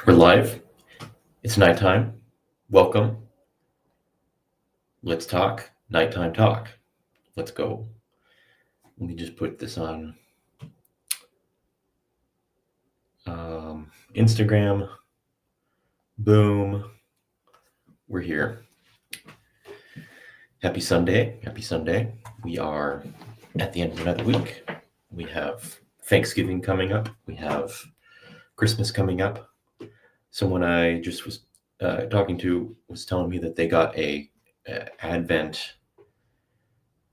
We're live. It's nighttime. Welcome. Let's talk. Nighttime talk. Let's go. Let me just put this on Instagram. Boom. We're here. Happy Sunday. Happy Sunday. We are at the end of another week. We have Thanksgiving coming up. We have Christmas coming up. Someone I just was talking to was telling me that they got a Advent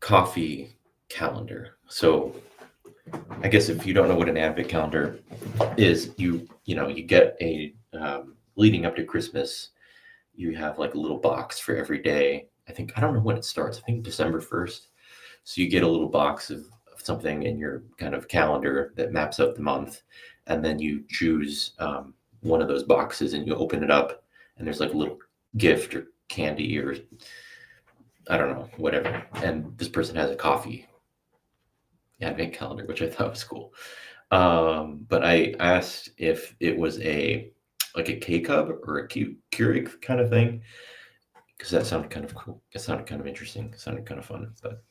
coffee calendar. So I guess if you don't know what an Advent calendar is, you get a leading up to Christmas, you have like a little box for every day. I don't know when it starts. I think December 1st. So you get a little box of something in your kind of calendar that maps out the month, and then you choose one of those boxes and you open it up, and there's like a little gift or candy or I don't know, whatever. And this person has a coffee Advent calendar, which I thought was cool. But I asked if it was like a K-Cub or a Keurig kind of thing, because that sounded kind of cool. It sounded kind of interesting. It sounded kind of fun, but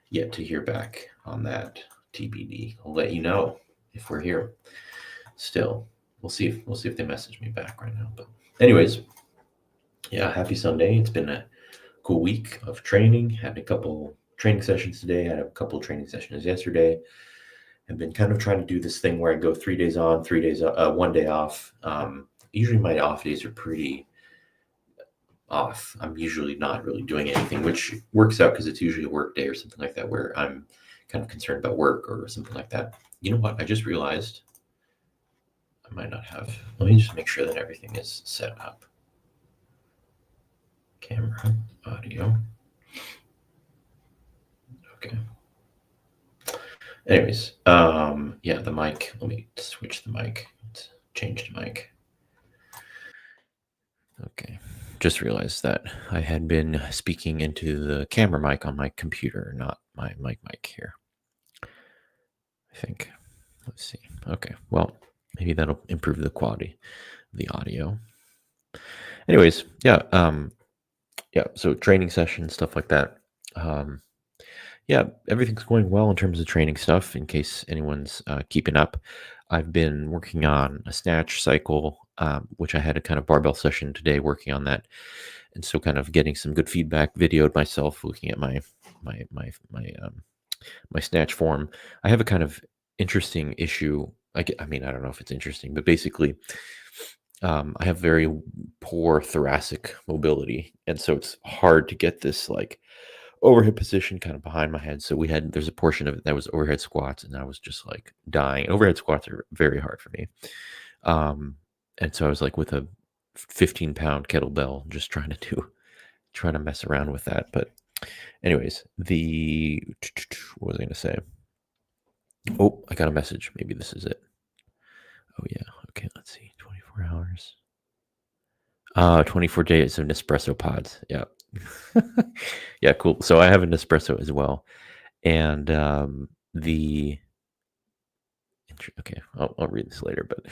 yet to hear back on that. TBD. I'll let you know if we're here. Still, we'll see if they message me back right now. But anyways, yeah, happy Sunday. It's been a cool week of training. Had a couple training sessions today. Had a couple training sessions yesterday. I've been kind of trying to do this thing where I go 3 days on, 3 days, 1 day off. Usually my off days are pretty off. I'm usually not really doing anything, which works out because it's usually a work day or something like that where I'm kind of concerned about work or something like that. You know what? I just realized I might not have. Let me just make sure that everything is set up. Camera, audio. Okay. Anyways, yeah, the mic. Let me switch the mic. Let's change the mic. Okay. Just realized that I had been speaking into the camera mic on my computer, not my mic here. I think. Let's see. Okay. Well, maybe that'll improve the quality of the audio. Anyways, yeah. So training sessions, stuff like that. Yeah, everything's going well in terms of training stuff. In case anyone's keeping up, I've been working on a snatch cycle, which I had a kind of barbell session today, working on that, and so kind of getting some good feedback. Videoed myself looking at my snatch form. I have a kind of interesting issue. I don't know if it's interesting, but basically, I have very poor thoracic mobility, and so it's hard to get this like overhead position kind of behind my head. So there's a portion of it that was overhead squats, and I was just like dying. Overhead squats are very hard for me. And so I was like with a 15-pound kettlebell, just trying to mess around with that. But anyways, what was I going to say? Oh, I got a message. Maybe this is it. Oh yeah. Okay. Let's see. 24 hours. 24 days of Nespresso pods. Yeah. Yeah, cool. So I have a Nespresso as well. And okay, I'll read this later, but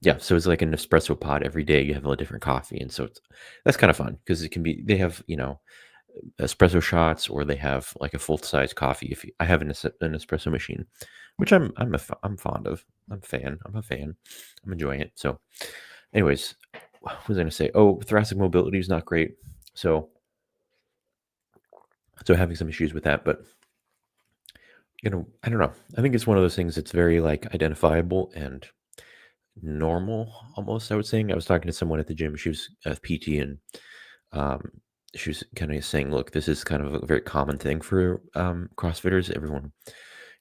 yeah, so it's like an espresso pod every day. You have a different coffee, and so that's kind of fun because they have espresso shots, or they have like a full size coffee. I have an espresso machine, which I'm fond of. I'm a fan. I'm enjoying it. So, anyways, what was I going to say? Oh, thoracic mobility is not great. So having some issues with that, but I don't know. I think it's one of those things that's very like identifiable and normal almost. I was talking to someone at the gym. She was a PT, and she was kind of saying, look, this is kind of a very common thing for CrossFitters. Everyone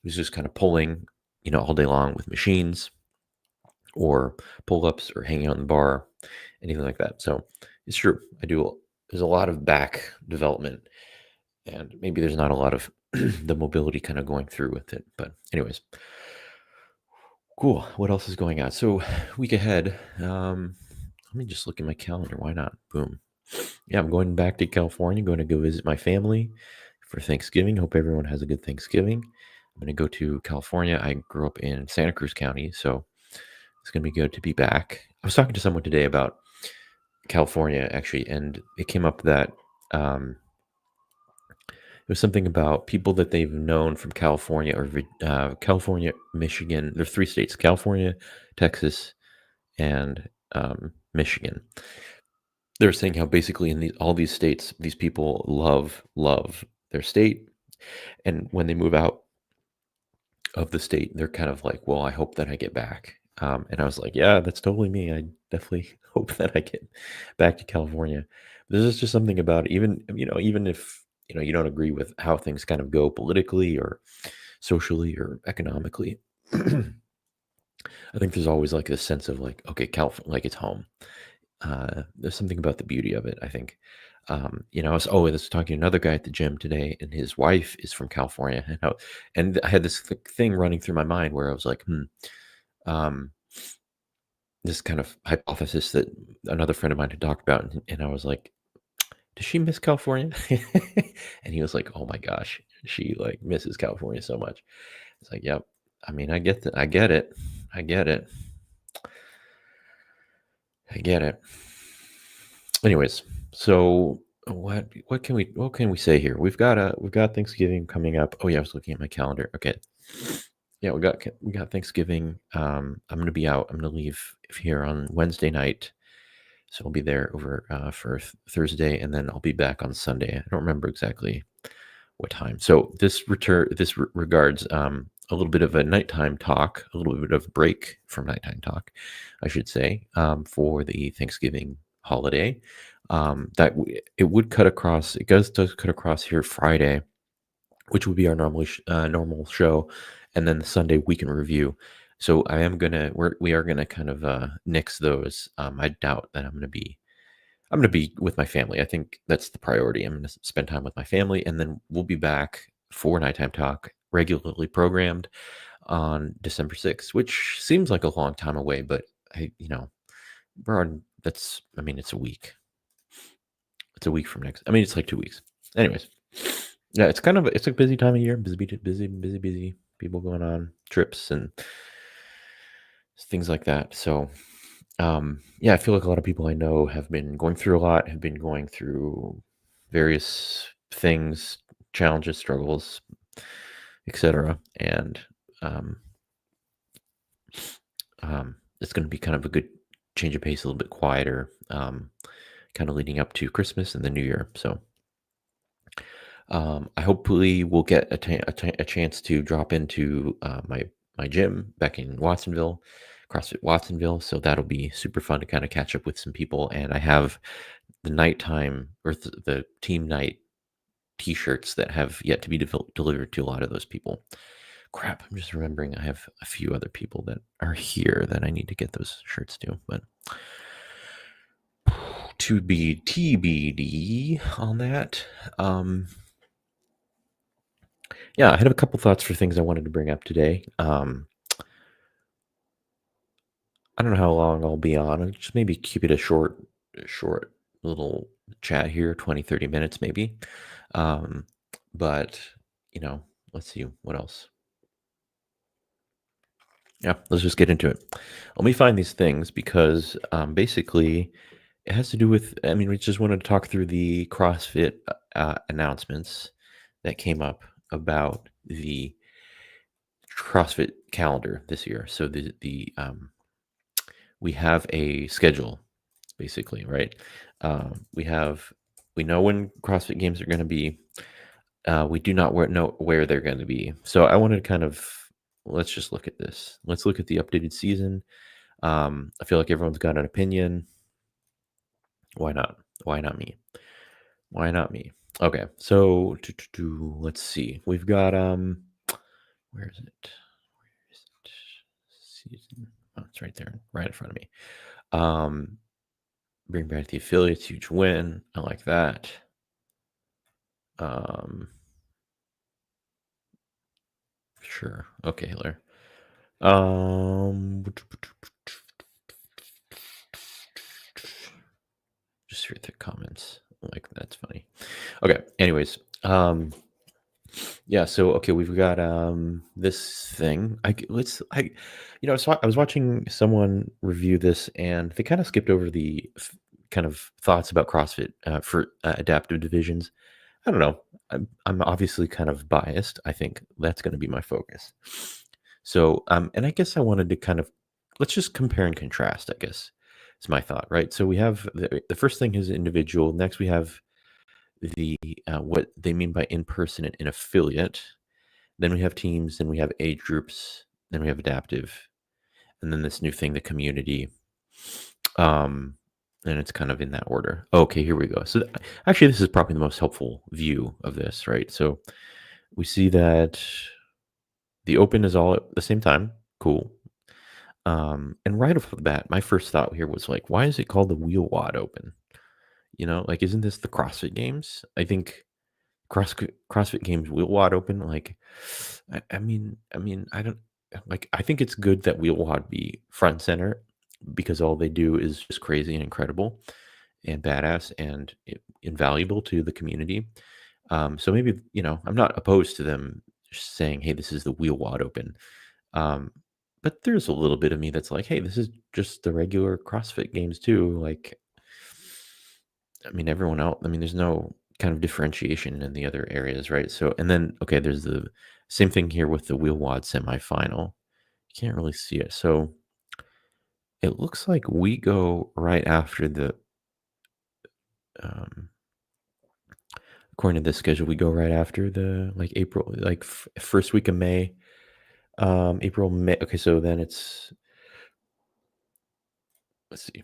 was just kind of pulling, all day long with machines or pull-ups or hanging out in the bar, anything like that. So it's true. There's a lot of back development, and maybe there's not a lot of the mobility kind of going through with it. But anyways, cool. What else is going on? So week ahead, let me just look at my calendar. Why not? Boom. Yeah, I'm going back to California, going to go visit my family for Thanksgiving. Hope everyone has a good Thanksgiving. going to go to California. I grew up in Santa Cruz County, so it's going to be good to be back. I was talking to someone today about California, actually, and it came up that it was something about people that they've known from California or California, Michigan. There's 3 states: California, Texas, and Michigan. They're saying how basically in all these states, these people love their state, and when they move out of the state, they're kind of like, well, I hope that I get back. And I was like, yeah, that's totally me. I definitely hope that I get back to California. There's just something about it, even if you don't agree with how things kind of go politically or socially or economically. I think there's always like this sense of like, okay, California, like it's home. There's something about the beauty of it, I think. I was talking to another guy at the gym today, and his wife is from California, and I had this thing running through my mind where I was like, um, this kind of hypothesis that another friend of mine had talked about, and I was like, does she miss California? And he was like, oh my gosh, she like misses California so much. It's like, yep. I mean, I get that. I get it. I get it. I get it. Anyways, so what can we say here? We've got Thanksgiving coming up. Oh yeah, I was looking at my calendar. Okay. Yeah, we got Thanksgiving. I'm gonna be out. I'm gonna leave here on Wednesday night, so I'll be there over for Thursday, and then I'll be back on Sunday. I don't remember exactly what time. So regards a little bit of a nighttime talk, a little bit of a break from nighttime talk, I should say, for the Thanksgiving holiday. It would cut across. It does cut across here Friday, which would be our normal show, and then the Sunday weekend review. So we are gonna kind of nix those. I doubt that I'm gonna be with my family. I think that's the priority. I'm gonna spend time with my family, and then we'll be back for nighttime talk, regularly programmed on December 6th, which seems like a long time away, but we're on. I mean, it's a week. It's a week from next. I mean, it's like 2 weeks. Anyways, yeah, it's a busy time of year. Busy, busy, busy, busy. People going on trips and things like that. So yeah, I feel like a lot of people I know have been going through a lot, have been going through various things, challenges, struggles, etc. And um, it's going to be kind of a good change of pace, a little bit quieter, kind of leading up to Christmas and the New Year. So I hopefully will get a chance to drop into my gym back in Watsonville, CrossFit Watsonville. So that'll be super fun to kind of catch up with some people. And I have the nighttime or the team night T-shirts that have yet to be delivered to a lot of those people. Crap, I'm just remembering I have a few other people that are here that I need to get those shirts to, but to be TBD on that. Yeah, I had a couple thoughts for things I wanted to bring up today. I don't know how long I'll be on. I'll just maybe keep it a short little chat here, 20, 30 minutes maybe. Um, but, let's see what else. Yeah, let's just get into it. Let me find these things because basically it has to do with, I mean, we just wanted to talk through the CrossFit announcements that came up about the CrossFit calendar this year. So we have a schedule, basically, right? We know when CrossFit games are going to be. We do not know where they're going to be. So I wanted to kind of let's just look at this. Let's look at the updated season. I feel like everyone's got an opinion. Why not? Why not me? Why not me? Okay, so let's see. We've got where is it? Where is it? Season. Oh, it's right there, right in front of me. Bring back the affiliates, huge win. I like that. Sure. Okay, Hitler. Just read the comments. Like that's funny. Okay. Anyways, Yeah, so okay, we've got this thing. Let's so I was watching someone review this, and they kind of skipped over the kind of thoughts about CrossFit for adaptive divisions. I don't know. I'm obviously kind of biased. I think that's going to be my focus. So, and I guess I wanted to kind of let's just compare and contrast. I guess it's my thought, right? So we have the first thing is individual. Next, we have the what they mean by in person and in affiliate. Then we have teams. Then we have age groups. Then we have adaptive, and then this new thing, the community. Um, and it's kind of in that order. Okay, here we go. So actually, this is probably the most helpful view of this, right? So we see that the open is all at the same time. Cool. And right off the bat, my first thought here was like, why is it called the Wheel Wad Open? Like, isn't this the CrossFit Games? I think CrossFit Games Wheel Wad Open. Like, I mean, I don't like. I think it's good that Wheel Wad be front and center because all they do is just crazy and incredible and badass and invaluable to the community. So maybe I'm not opposed to them saying, "Hey, this is the Wheel Wad Open." Um, but there's a little bit of me that's like, "Hey, this is just the regular CrossFit Games too." Like, I mean, everyone else. I mean, there's no kind of differentiation in the other areas, right? So, and then okay, there's the same thing here with the Wheel Wad semifinal. You can't really see it, so it looks like we go right after the. Um, According to the schedule, we go right after the like April, like first week of May, April, May. Okay, so then it's let's see,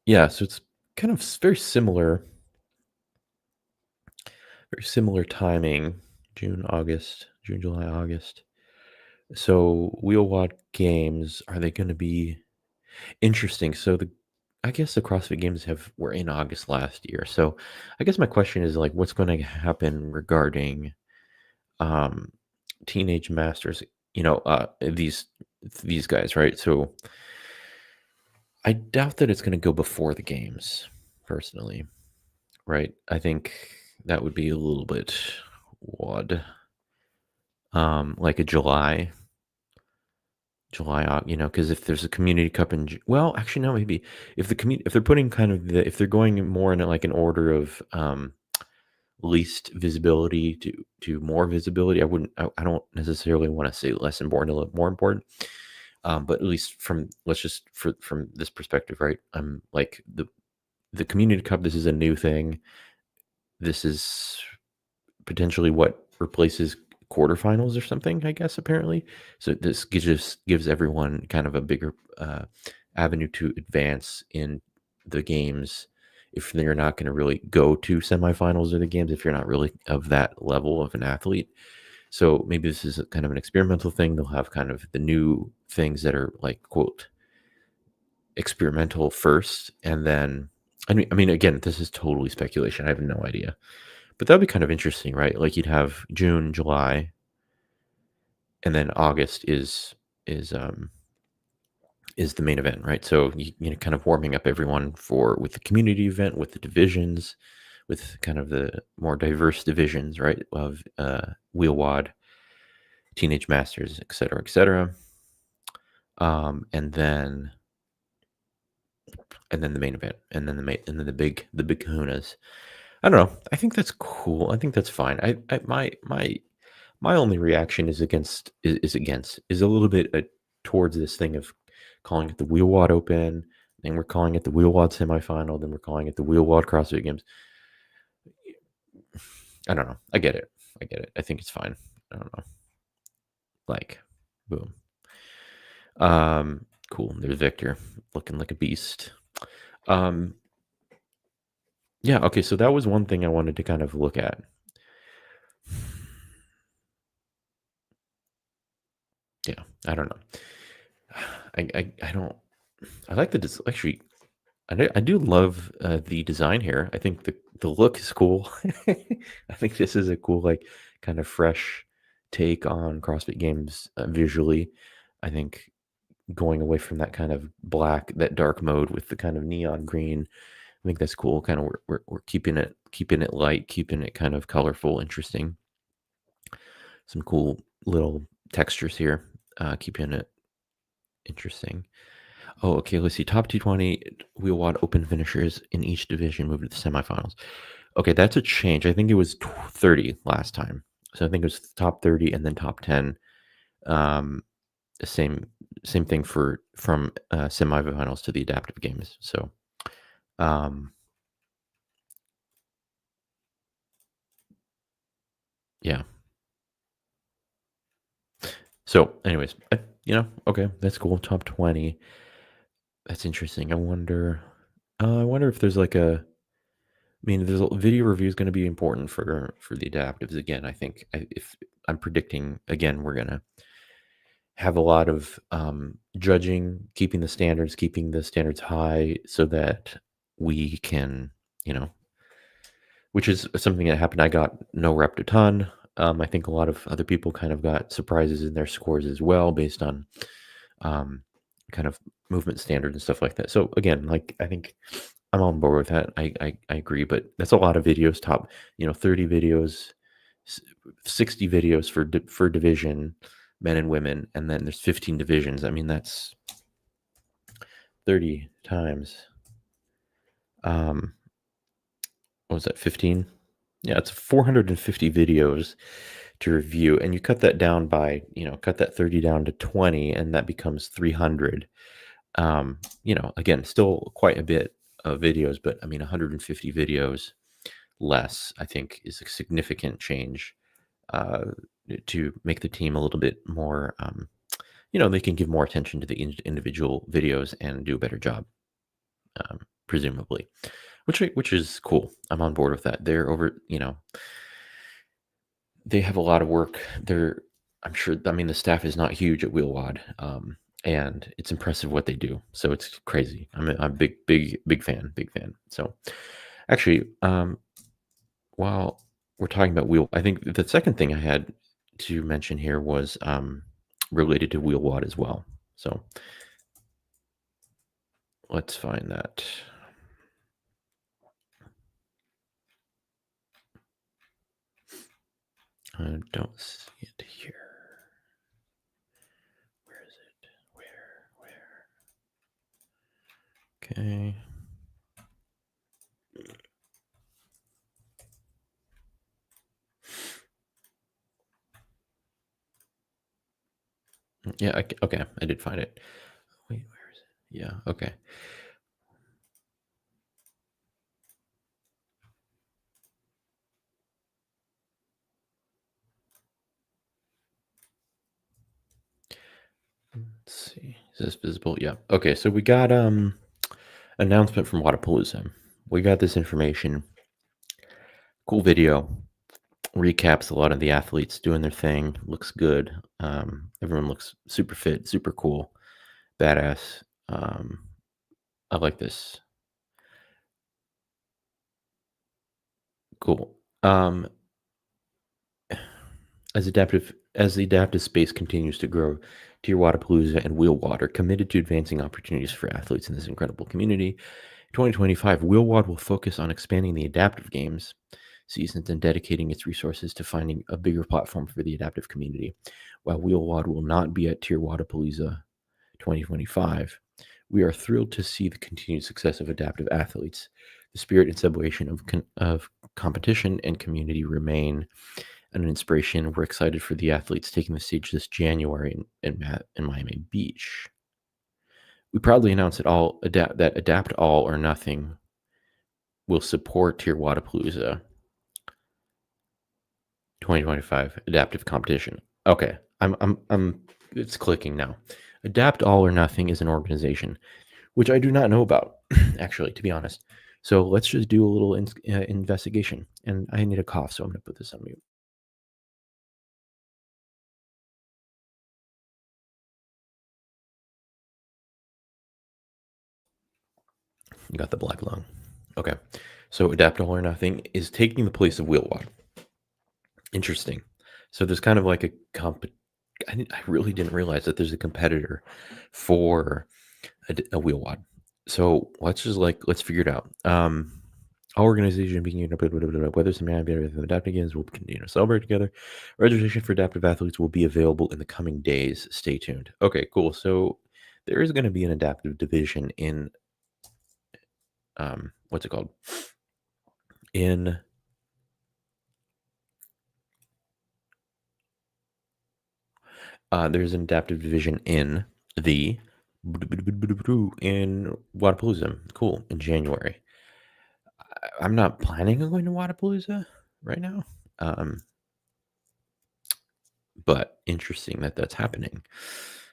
yeah, so it's kind of very similar timing, June, July, August. So wheel wad games are they going to be interesting? So I guess the CrossFit Games were in August last year. So I guess my question is like, what's going to happen regarding um, teenage masters, these guys, right? So I doubt that it's going to go before the games, personally, right? I think that would be a little bit odd. Like a July, because if there's a community cup in, well, actually, no, maybe if they're putting kind of if they're going more in like an order of least visibility to more visibility. I don't necessarily want to say less important to more important. But at least from this perspective, right? I'm like the community cup. This is a new thing. This is potentially what replaces quarterfinals or something. I guess apparently. So this gives everyone kind of a bigger avenue to advance in the games if they're not going to really go to semifinals or the games if you're not really of that level of an athlete. So maybe this is kind of an experimental thing. They'll have kind of the new things that are like quote experimental first, and then I mean again, this is totally speculation. I have no idea, but that'd be kind of interesting, right? Like you'd have June, July, and then August is the main event, right? So kind of warming up everyone for with the community event, with the divisions, with kind of the more diverse divisions, right? Of wheel wad, teenage masters, et cetera, et cetera. And then the main event, and then the big kahunas. I don't know. I think that's cool. I think that's fine. My only reaction is a little bit towards this thing of calling it the Wheel Wad Open, then we're calling it the Wheel Wad semifinal, then we're calling it the Wheel Wad CrossFit Games. I don't know. I get it. I think it's fine. I don't know. Like, boom. Cool. There's Victor looking like a beast. Um, yeah. Okay. So that was one thing I wanted to kind of look at. Yeah. I don't know. I don't. I like actually. I do love the design here. I think the look is cool. I think this is a cool, like, kind of fresh take on CrossFit Games visually. I think going away from that kind of black, that dark mode with the kind of neon green I think that's cool. Kind of we're keeping it light, keeping it kind of colorful, interesting. Some cool little textures here, keeping it interesting. Oh, okay. Let's see. Top 220 wheel wad open finishers in each division move to the semifinals. Okay, that's a change. I think it was 30 last time. So I think it was top 30 and then top 10. Um, the same thing for from semifinals to the adaptive games. So um, yeah. So, anyways, okay, that's cool. Top 20. That's interesting. I wonder if there's like a. I mean, there's a video review is going to be important for the adaptives again. I think if I'm predicting again, we're gonna have a lot of judging, keeping the standards high, so that we can, you know, which is something that happened. I got no rep to ton. I think a lot of other people kind of got surprises in their scores as well, based on um, kind of movement standards and stuff like that. So again, like I think I'm on board with that. I agree, but that's a lot of videos. Top, 30 videos, 60 videos for division, men and women, and then there's 15 divisions. I mean, that's 30 times. What was that? 15? Yeah, it's 450 videos to review, and you cut that down by, cut that 30 down to 20, and that becomes 300. Again, still quite a bit of videos, but I mean, 150 videos less, I think, is a significant change uh, to make the team a little bit more, they can give more attention to the individual videos and do a better job, presumably, which is cool. I'm on board with that. They're over, they have a lot of work. I'm sure, I mean, the staff is not huge at Wheelwad, and it's impressive what they do. So it's crazy. I'm a big fan. So actually, while we're talking about I think the second thing I had to mention here was related to Wheelwad as well. So let's find that. I don't see it here. Where is it? Where? Okay. Yeah, okay, I did find it. Wait, where is it? Yeah, okay. Let's see. Is this visible? Yeah. Okay, so we got announcement from Wodapalooza. We got this information. Cool video. Recaps a lot of the athletes doing their thing. Looks good. Everyone looks super fit, super cool, badass. I like this. Cool. As the adaptive space continues to grow, Dear Wodapalooza and Wheelwad are committed to advancing opportunities for athletes in this incredible community. 2025, Wheelwad will focus on expanding the adaptive games seasons and dedicating its resources to finding a bigger platform for the adaptive community. While Wheelwad will not be at Tier Wodapalooza 2025, we are thrilled to see the continued success of adaptive athletes. The spirit and celebration of competition and community remain an inspiration. We're excited for the athletes taking the stage this January in Miami Beach. We proudly announce that Adapt All or Nothing will support Tier Wodapalooza 2025 adaptive competition. Okay, I'm it's clicking now. Adapt All or Nothing is an organization which I do not know about, actually, to be honest. So let's just do a little investigation. And I need a cough, so I'm going to put this on mute. You got the black lung. Okay. So Adapt All or Nothing is taking the place of Wheelwad. Interesting. So there's kind of like I really didn't realize that there's a competitor for a Wheelwad. So let's figure it out. All organization beginning whether some adapting games will continue to celebrate together. Registration for adaptive athletes will be available in the coming days. Stay tuned. Okay, cool. So there is going to be an adaptive division in what's it called? In there's an adaptive division in the in Wodapalooza. Cool. In January. I'm not planning on going to Wodapalooza right now. But interesting that that's happening.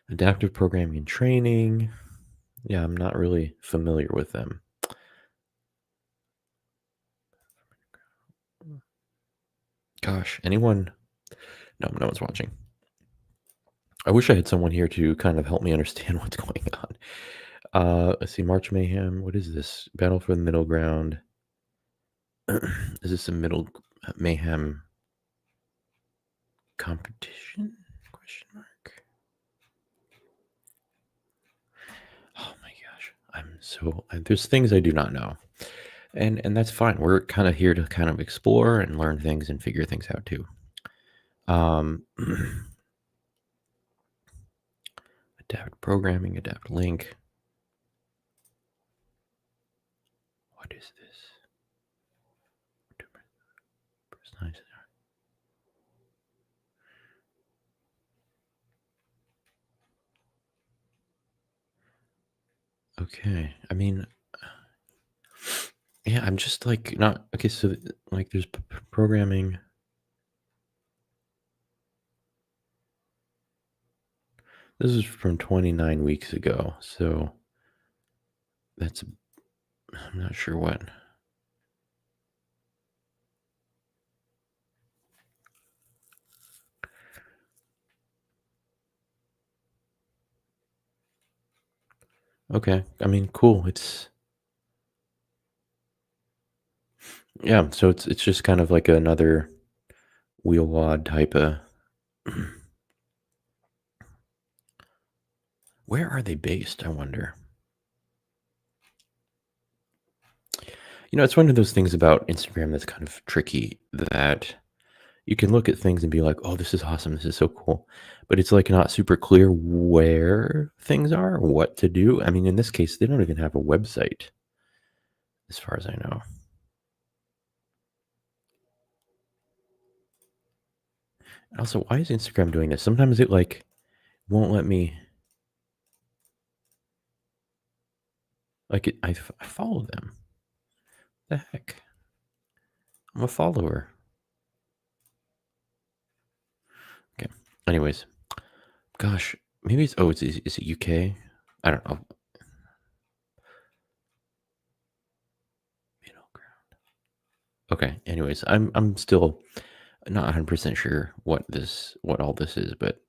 Adaptive programming and training. Yeah, I'm not really familiar with them. Gosh, anyone? No, no one's watching. I wish I had someone here to kind of help me understand what's going on. Let's see, March Mayhem. What is this? Battle for the Middle Ground. Is this a Middle Mayhem competition? Question mark. Oh my gosh, there's things I do not know, and that's fine. We're kind of here to kind of explore and learn things and figure things out too. Adapt programming, adapt link. What is this? Okay, I mean, yeah, I'm just like not okay. So like, there's programming. This is from 29 weeks ago, so that's I'm not sure what. Okay, I mean, cool. Yeah, so it's just kind of like another wheel wad type of. Where are they based? I wonder. It's one of those things about Instagram that's kind of tricky that you can look at things and be like, "Oh, this is awesome. This is so cool." But it's like not super clear where things are, what to do. I mean, in this case, they don't even have a website as far as I know. Also, why is Instagram doing this? Sometimes it like won't let me I follow them. The heck? I'm a follower. Okay. Anyways, gosh, maybe is it UK? I don't know. Middle ground. Okay. Anyways, I'm still not 100% sure what all this is, but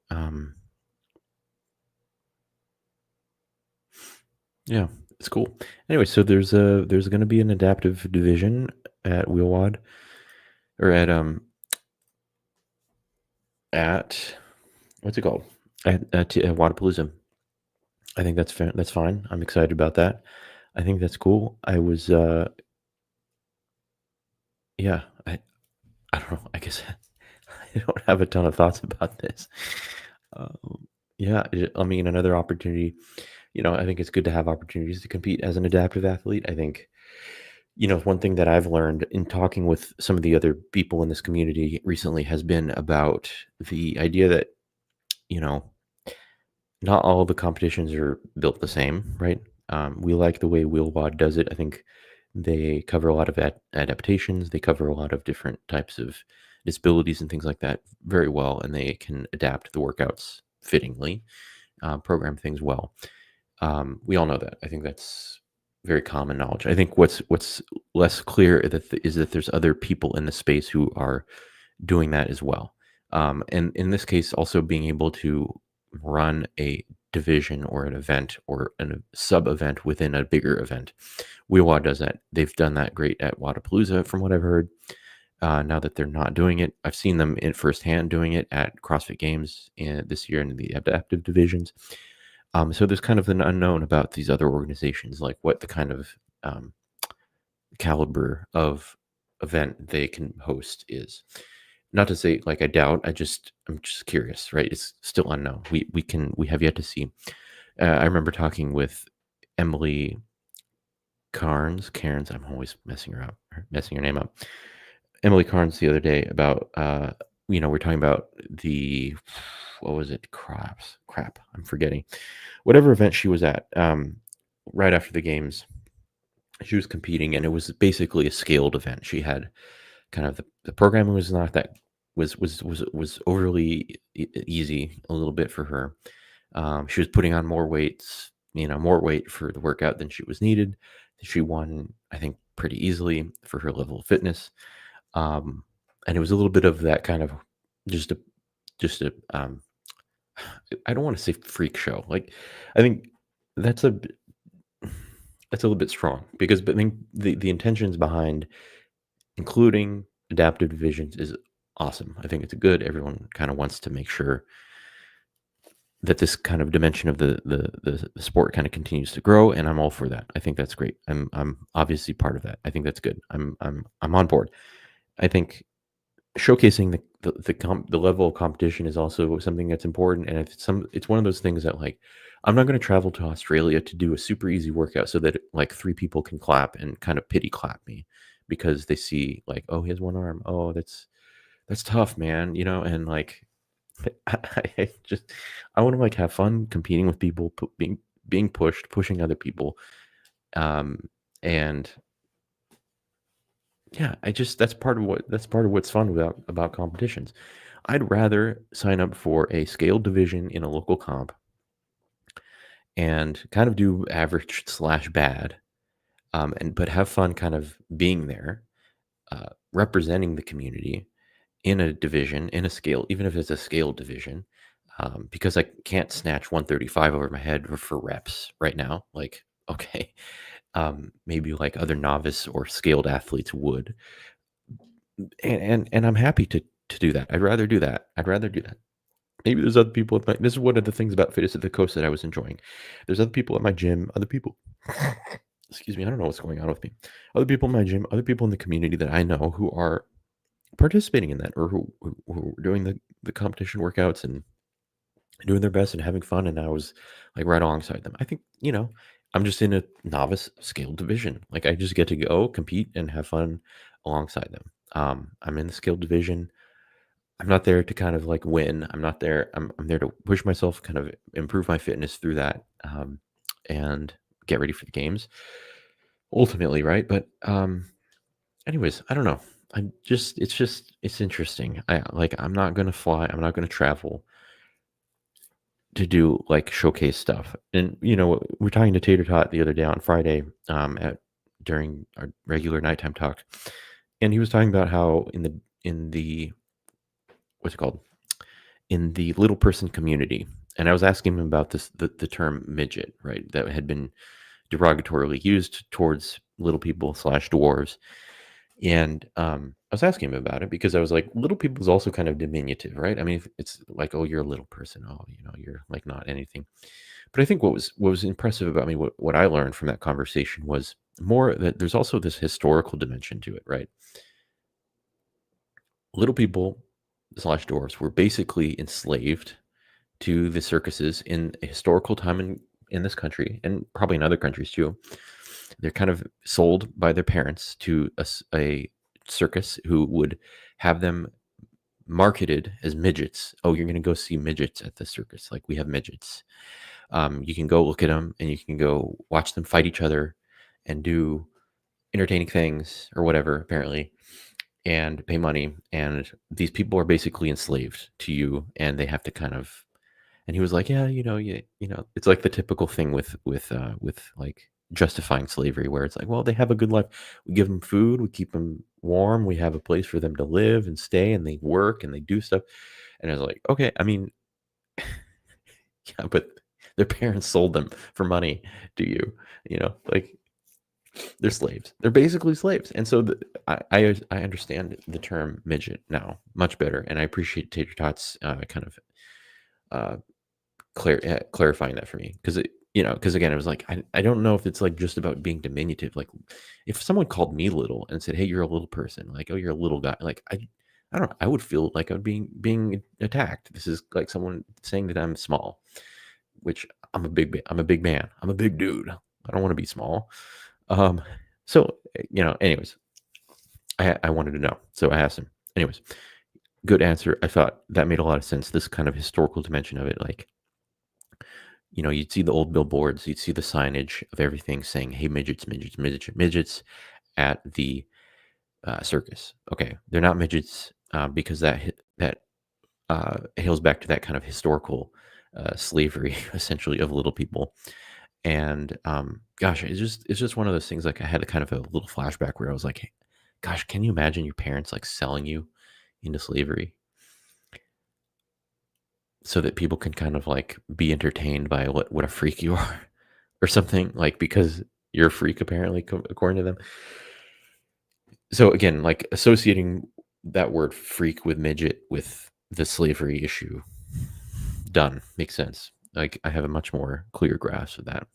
yeah, it's cool. Anyway, so there's going to be an adaptive division at Wheelwad or at what's it called? At Wodapalooza. I think that's fair. That's fine. I'm excited about that. I think that's cool. I was yeah, I don't know. I guess I don't have a ton of thoughts about this. Yeah, I mean, another opportunity. I think it's good to have opportunities to compete as an adaptive athlete. I think, one thing that I've learned in talking with some of the other people in this community recently has been about the idea that, you know, not all the competitions are built the same, right? We like the way Wheelwad does it. I think they cover a lot of adaptations. They cover a lot of different types of disabilities and things like that very well, and they can adapt the workouts fittingly, program things well. We all know that. I think that's very common knowledge. I think what's less clear is that there's other people in the space who are doing that as well. And in this case, also being able to run a division or an event or a sub event within a bigger event. Wheelwad does that. They've done that great at Wodapalooza, from what I've heard. Now that they're not doing it, I've seen them in firsthand doing it at CrossFit Games this year in the adaptive divisions. So there's kind of an unknown about these other organizations, like what the kind of um, caliber of event they can host is. Not to say like I doubt. I'm just curious, right? It's still unknown. We have yet to see. I remember talking with Emily Cairns. I'm always messing her name up. Emily Carnes the other day about we're talking about the what was it? Crap. I'm forgetting. Whatever event she was at, right after the games, she was competing, and it was basically a scaled event. She had kind of the programming was not that was overly easy a little bit for her. She was putting on more weights, more weight for the workout than she was needed. She won, I think, pretty easily for her level of fitness. Um, and it was a little bit of that kind of just a just a I don't want to say freak show. Like I think that's a that's a little bit strong because but I think the intentions behind including adaptive divisions is awesome. I think it's good. Everyone kind of wants to make sure that this kind of dimension of the sport kind of continues to grow, and I'm all for that. I think that's great. I'm obviously part of that. I think that's good. I'm on board. I think showcasing the level of competition is also something that's important, and it's one of those things that like I'm not going to travel to Australia to do a super easy workout so that like 3 people can clap and kind of pity clap me because they see like, oh, he has one arm, oh, that's tough, man, and like I want to like have fun competing with people, being pushed, pushing other people, and yeah, that's part of what's fun about competitions. I'd rather sign up for a scaled division in a local comp and kind of do average slash bad, and but have fun kind of being there, representing the community in a division, in a scale, even if it's a scaled division, because I can't snatch 135 over my head for reps right now. Like, okay, maybe like other novice or scaled athletes would, and I'm happy to do that. I'd rather do that. I'd rather do that. Maybe there's other people at my this is one of the things about Fitness at the Coast that I was enjoying. There's other people at my gym, other people excuse me, I don't know what's going on with me. Other people in my gym, other people in the community that I know who are participating in that or who are doing the competition workouts and doing their best and having fun, and I was like right alongside them. I think, I'm just in a novice scale division. Like I just get to go compete and have fun alongside them. I'm in the scale division. I'm not there to kind of like win. I'm not there. I'm there to push myself, kind of improve my fitness through that, and get ready for the games. Ultimately, right? But anyways, I don't know. It's interesting. I'm not gonna fly. I'm not gonna travel to do like showcase stuff. And we're talking to Tater Tot the other day on Friday, at during our regular nighttime talk, and he was talking about how in the what's it called in the little person community. And I was asking him about the term midget, right? That had been derogatorily used towards little people slash dwarves. And I was asking him about it because I was like, little people is also kind of diminutive, right? I mean, if it's like, oh, you're a little person. Oh, you're like not anything. But I think what was impressive about me, what I learned from that conversation was more that there's also this historical dimension to it, right? Little people slash dwarves were basically enslaved to the circuses in a historical time in this country and probably in other countries too. They're kind of sold by their parents to a circus who would have them marketed as midgets. Oh, you're going to go see midgets at the circus. Like we have midgets. You can go look at them and you can go watch them fight each other and do entertaining things or whatever, apparently, and pay money. And these people are basically enslaved to you, and they have to kind of. And he was like, yeah, it's like the typical thing with like justifying slavery, where it's like, well, they have a good life. We give them food, we keep them warm, we have a place for them to live and stay, and they work and they do stuff. And I was like, okay, I mean, yeah, but their parents sold them for money to you, like they're slaves. They're basically slaves. And so I understand the term midget now much better, and I appreciate Tater Tot's kind of clarifying that for me, because because again, it was like I don't know if it's like just about being diminutive. Like, if someone called me little and said, "Hey, you're a little person," like, "Oh, you're a little guy," like I don't know, I would feel like I'm being attacked. This is like someone saying that I'm small, which I'm a big man. I'm a big dude. I don't want to be small. Um, so anyways, I wanted to know, so I asked him. Anyways, good answer. I thought that made a lot of sense. This kind of historical dimension of it, like, you'd see the old billboards, you'd see the signage of everything saying, "Hey, midgets, midgets, midgets, midgets," at the circus. Okay, they're not midgets, because that hails back to that kind of historical slavery, essentially, of little people. And gosh, it's just one of those things. Like, I had a kind of a little flashback where I was like, "Hey, gosh, can you imagine your parents like selling you into slavery so that people can kind of like be entertained by what a freak you are, or something, like, because you're a freak apparently, according to them." So again, like, associating that word freak with midget with the slavery issue, done, makes sense. Like, I have a much more clear grasp of that.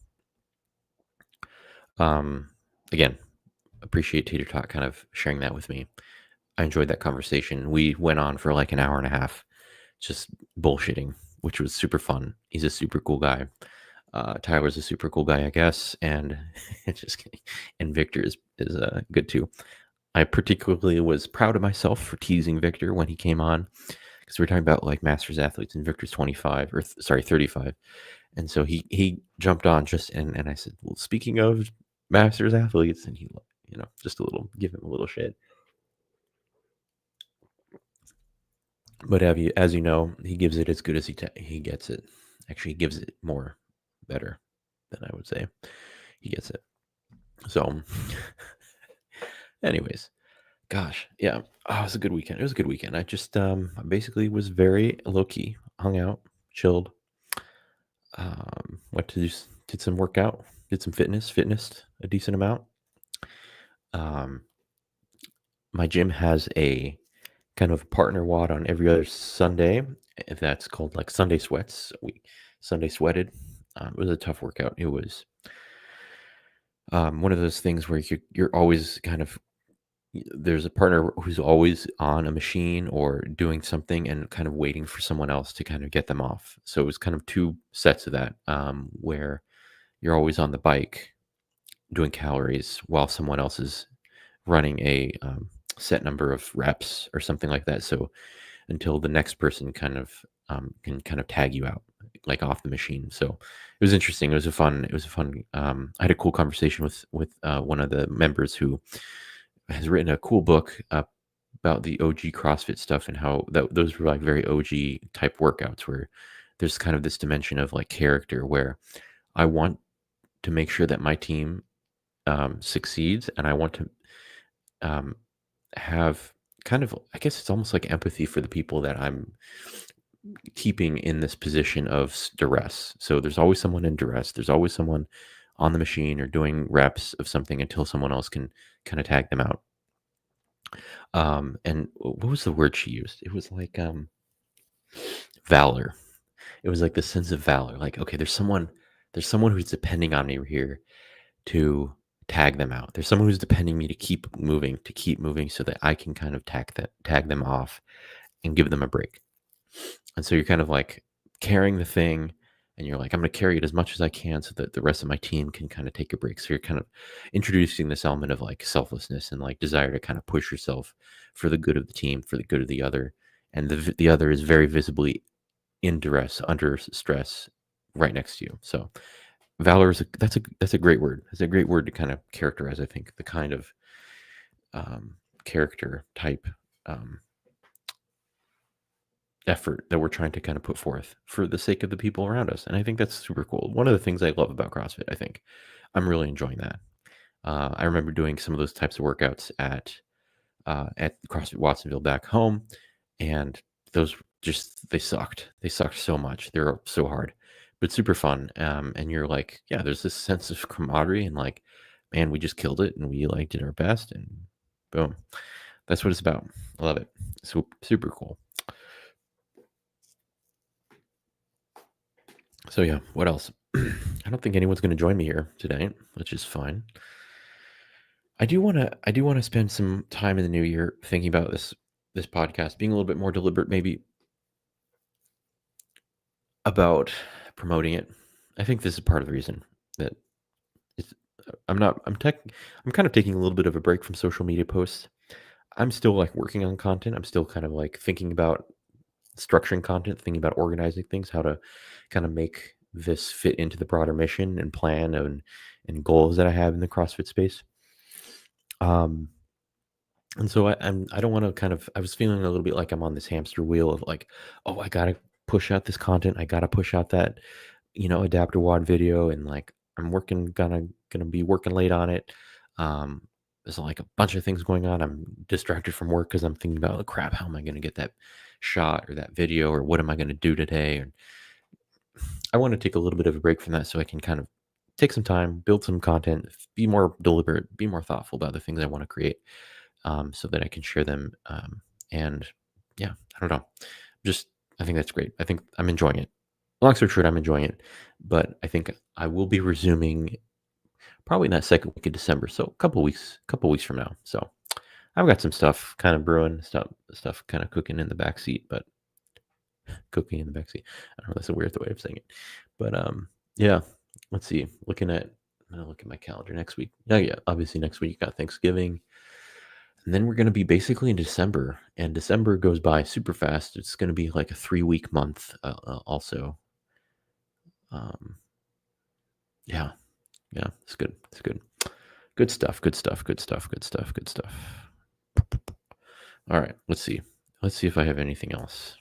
Um, Again, appreciate Tater Tot kind of sharing that with me. I enjoyed that conversation. We went on for like an hour and a half, just bullshitting, which was super fun. He's a super cool guy. Tyler's a super cool guy, I guess, and just kidding. And Victor is good too. I particularly was proud of myself for teasing Victor when he came on, because we were talking about like Masters athletes, and Victor's 25, or sorry, 35. And so he jumped on, and I said, "Well, speaking of Masters athletes," and he, just a little, give him a little shit. But as you know, he gives it as good as he gets it. Actually, he gives it more, better than I would say. He gets it. So, anyways, gosh, yeah, it was a good weekend. It was a good weekend. I basically was very low key, hung out, chilled. Went to did some workout, did some fitness a decent amount. Um, my gym has a kind of partner WOD on every other Sunday. That's called like Sunday Sweats. We Sunday sweated. It was a tough workout. It was one of those things where you're always kind of, there's a partner who's always on a machine or doing something and kind of waiting for someone else to kind of get them off. So it was kind of two sets of that, where you're always on the bike doing calories while someone else is running a set number of reps or something like that. So until the next person kind of can kind of tag you out, like, off the machine. So it was interesting. It was a fun. I had a cool conversation with one of the members who has written a cool book about the OG CrossFit stuff, and how those were like very OG type workouts, where there's kind of this dimension of like character, where I want to make sure that my team succeeds, and I want to um, have kind of, I guess it's almost like empathy for the people that I'm keeping in this position of duress. So there's always someone in duress. There's always someone on the machine or doing reps of something until someone else can kind of tag them out. And what was the word she used? It was like valor. It was like the sense of valor. Like, okay, there's someone who's depending on me here to tag them out. There's someone who's depending me to keep moving, so that I can kind of tag them off and give them a break. And so you're kind of like carrying the thing, and you're like, I'm going to carry it as much as I can so that the rest of my team can kind of take a break. So you're kind of introducing this element of like selflessness and like desire to kind of push yourself for the good of the team, for the good of the other. And the other is very visibly in duress, under stress, right next to you. So valor that's a great word. It's a great word to kind of characterize, I think, the kind of character type um, effort that we're trying to kind of put forth for the sake of the people around us. And I think that's super cool. One of the things I love about CrossFit, I think I'm really enjoying that. I remember doing some of those types of workouts at CrossFit Watsonville back home, and those just they sucked. They sucked so much. They're so hard, but super fun. And you're like, yeah, there's this sense of camaraderie, and like, man, we just killed it, and we like did our best, and boom, that's what it's about. I love it. So super cool. So yeah, what else? I don't think anyone's going to join me here today, which is fine. I do want to spend some time in the new year thinking about this podcast, being a little bit more deliberate, maybe about promoting it. I think this is part of the reason that it's. I'm not. I'm kind of taking a little bit of a break from social media posts. I'm still like working on content. I'm still kind of like thinking about structuring content, thinking about organizing things, how to kind of make this fit into the broader mission and plan and goals that I have in the CrossFit space. Um, and so I don't want to kind of I was feeling a little bit like I'm on this hamster wheel of like, oh, I gotta push out this content, I gotta push out that adapter wad video, and like I'm working gonna be working late on it. Um, there's like a bunch of things going on. I'm distracted from work because I'm thinking about, oh, crap, how am I gonna get that shot or that video, or what am I gonna do today? And I want to take a little bit of a break from that so I can kind of take some time, build some content, be more deliberate, be more thoughtful about the things I want to create, so that I can share them. And yeah, I don't know. Just, I think that's great. I think I'm enjoying it. Long story short, I'm enjoying it. But I think I will be resuming probably in that second week of December. So a couple weeks from now. So I've got some stuff kind of brewing, stuff kind of cooking in the back seat, but cooking in the backseat. I don't know. That's a weird way of saying it, but yeah. Let's see. I'm gonna look at my calendar next week. Oh yeah, obviously next week got Thanksgiving, and then we're gonna be basically in December, and December goes by super fast. It's gonna be like a 3 week month. Also, um, yeah, yeah, it's good. It's good. Good stuff. Good stuff. Good stuff. Good stuff. Good stuff. All right. Let's see. Let's see if I have anything else.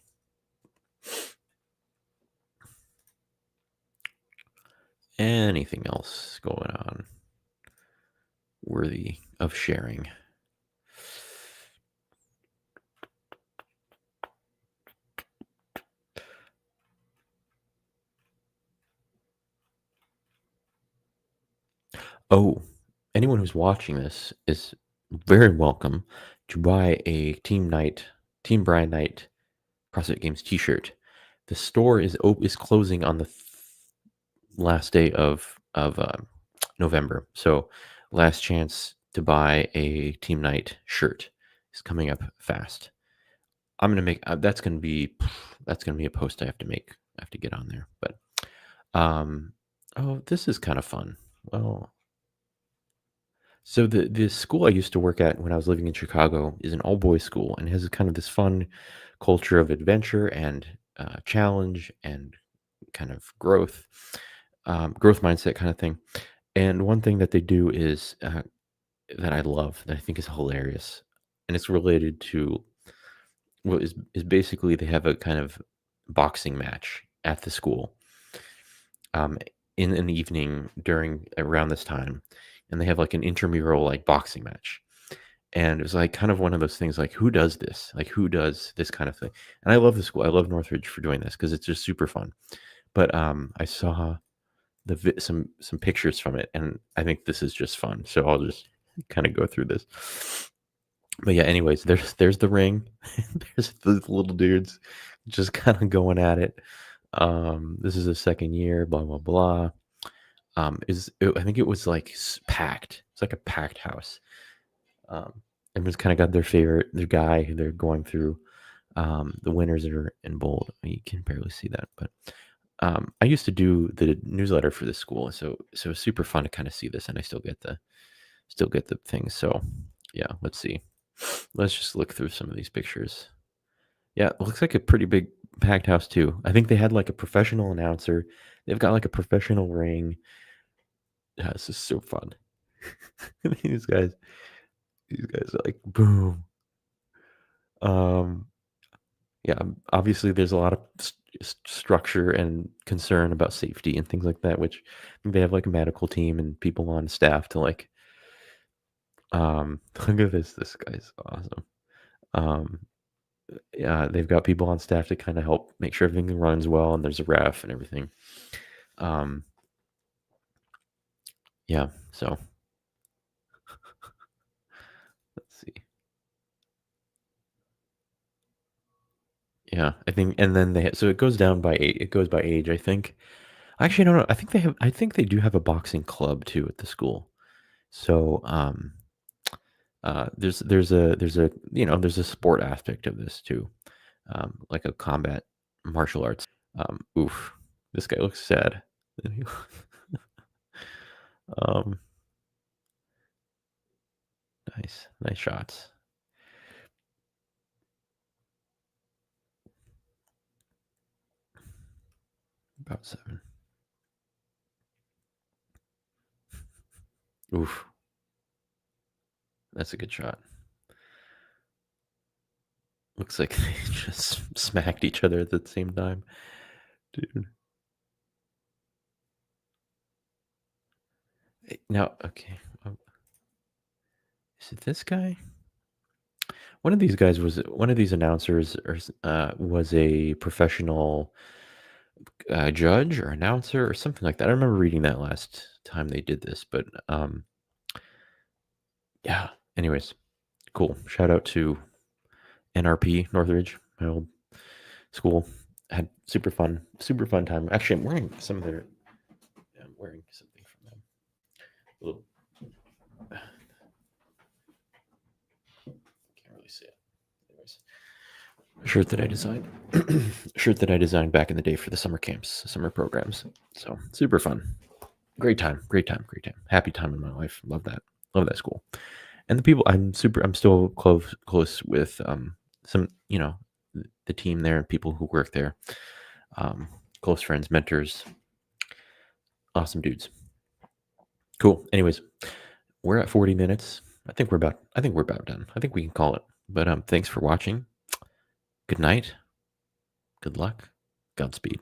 Anything else going on worthy of sharing? Oh, anyone who's watching this is very welcome to buy a Team Brian Night CrossFit Games T-shirt. The store is closing on the last day of November, so last chance to buy a Team Night shirt is coming up fast. I'm gonna make that's gonna be a post I have to make. I have to get on there, but oh, this is kind of fun. Well, so the school I used to work at when I was living in Chicago is an all boys school and has kind of this fun culture of adventure and challenge and kind of growth mindset kind of thing. And one thing that they do is that I love, that I think is hilarious, and it's related to what is basically they have a kind of boxing match at the school, um, in an evening during around this time, and they have like an intramural like boxing match. And it was like kind of one of those things like, who does this? Like, who does this kind of thing? And I love the school. I love Northridge for doing this because it's just super fun. But I saw some pictures from it, and I think this is just fun. So I'll just kind of go through this. But yeah, anyways, there's the ring. There's the little dudes just kind of going at it. This is the second year. Blah blah blah. I think it was like packed. It's like a packed house. Everyone's kind of got their guy who they're going through. The winners are in bold. You can barely see that, but I used to do the newsletter for this school, so it's super fun to kind of see this, and I still get the things. So yeah, let's see. Let's just look through some of these pictures. Yeah, it looks like a pretty big packed house too. I think they had like a professional announcer. They've got like a professional ring. Yeah, this is so fun. these guys, these guys are like boom. Um, yeah, obviously there's a lot of structure and concern about safety and things like that, which I think they have like a medical team and people on staff to like. Look at this guy's awesome. Um, yeah, they've got people on staff to kind of help make sure everything runs well, and there's a ref and everything. Um, yeah, so let's see. Yeah, I think, and then so it goes down by age. It goes by age, I think. Actually, no, no. I think they do have a boxing club too at the school. So, there's a sport aspect of this too, like a combat martial arts. Oof, this guy looks sad. um, nice, nice shots. About 7. Oof, that's a good shot. Looks like they just smacked each other at the same time, dude. Now, okay, is it this guy? One of these announcers was a professional judge or announcer or something like that. I remember reading that last time they did this, but yeah. Anyways, cool. Shout out to NRP Northridge, my old school. Had super fun time. Actually, I'm wearing some of their. Yeah, I'm wearing something from them. Little, can't really see it. Anyways, shirt that I designed. Shirt that I designed back in the day for the summer camps, summer programs. So super fun. Great time. Great time. Great time. Happy time in my life. Love that. Love that school. And the people I'm still close with some, the team there and people who work there. Close friends, mentors, awesome dudes. Cool. Anyways, we're at 40 minutes. I think we're about done. I think we can call it. But thanks for watching. Good night. Good luck. Godspeed.